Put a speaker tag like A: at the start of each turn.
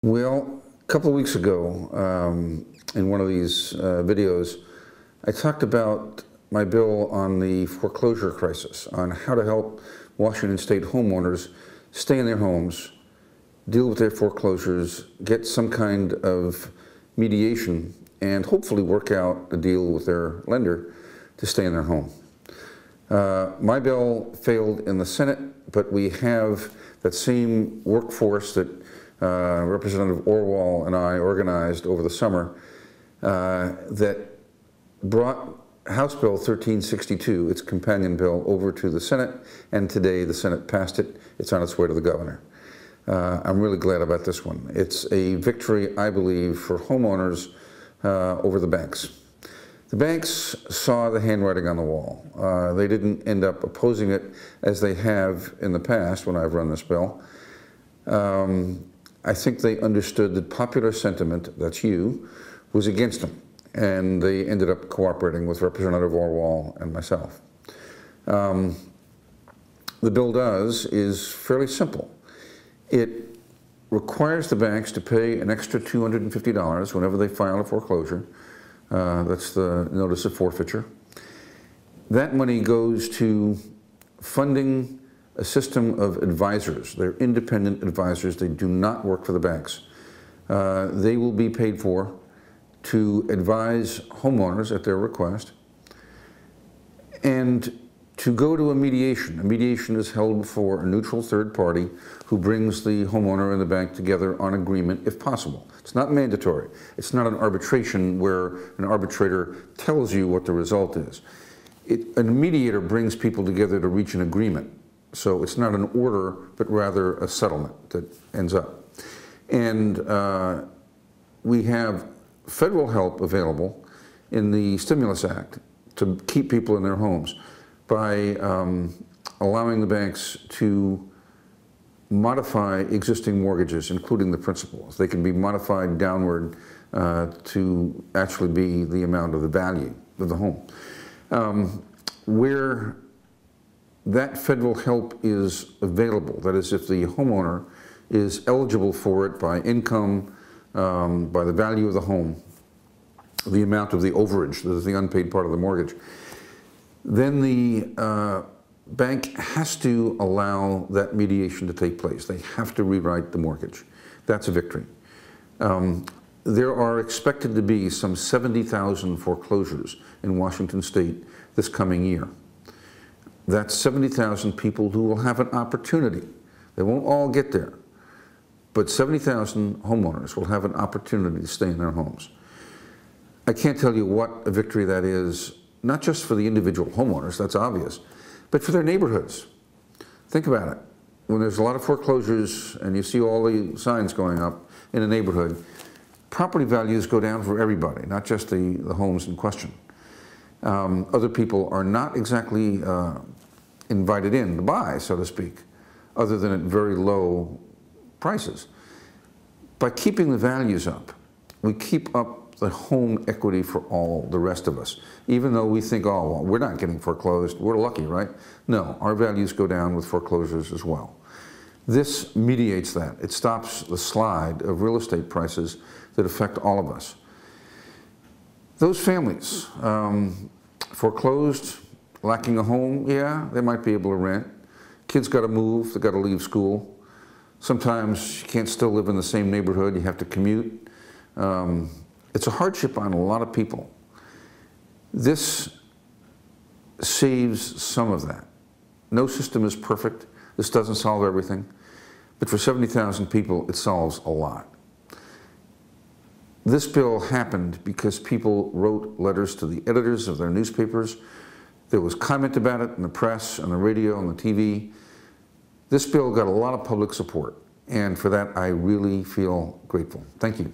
A: Well, a couple of weeks ago, in one of these videos, I talked about my bill on the foreclosure crisis, on how to help Washington State homeowners stay in their homes, deal with their foreclosures, get some kind of mediation, and hopefully work out a deal with their lender to stay in their home. My bill failed in the Senate, but we have that same workforce that Representative Orwell and I organized over the summer that brought House Bill 1362, its companion bill, over to the Senate, and today the Senate passed it. It's on its way to the governor. I'm really glad about this one. It's a victory, I believe, for homeowners over the banks. The banks saw the handwriting on the wall. They didn't end up opposing it as they have in the past when I've run this bill. I think they understood that popular sentiment, that's you, was against them, and they ended up cooperating with Representative Orwell and myself. The bill is fairly simple. It requires the banks to pay an extra $250 whenever they file a foreclosure. That's the notice of forfeiture. That money goes to funding a system of advisors. They're independent advisors. They do not work for the banks. They will be paid for to advise homeowners at their request and to go to a mediation. A mediation is held before a neutral third party who brings the homeowner and the bank together on agreement if possible. It's not mandatory. It's not an arbitration where an arbitrator tells you what the result is. A mediator brings people together to reach an agreement. So it's not an order, but rather a settlement that ends up. And we have federal help available in the Stimulus Act to keep people in their homes by allowing the banks to modify existing mortgages, including the principals. They can be modified downward to actually be the amount of the value of the home. Where that federal help is available, that is, if the homeowner is eligible for it by income, by the value of the home, the amount of the overage, that is the unpaid part of the mortgage, then the bank has to allow that mediation to take place. They have to rewrite the mortgage. That's a victory. There are expected to be some 70,000 foreclosures in Washington State this coming year. That's 70,000 people who will have an opportunity. They won't all get there, but 70,000 homeowners will have an opportunity to stay in their homes. I can't tell you what a victory that is, not just for the individual homeowners, that's obvious, but for their neighborhoods. Think about it. When there's a lot of foreclosures and you see all the signs going up in a neighborhood, property values go down for everybody, not just the homes in question. Other people are not exactly invited in to buy, so to speak, other than at very low prices. By keeping the values up, we keep up the home equity for all the rest of us. Even though we think, oh, well, we're not getting foreclosed, we're lucky, right? No, our values go down with foreclosures as well. This mediates that. It stops the slide of real estate prices that affect all of us. Those families, foreclosed, lacking a home, yeah, they might be able to rent. Kids got to move, they got to leave school. Sometimes you can't still live in the same neighborhood, you have to commute. It's a hardship on a lot of people. This saves some of that. No system is perfect. This doesn't solve everything. But for 70,000 people, it solves a lot. This bill happened because people wrote letters to the editors of their newspapers. There was comment about it in the press, on the radio, on the TV. This bill got a lot of public support, and for that I really feel grateful. Thank you.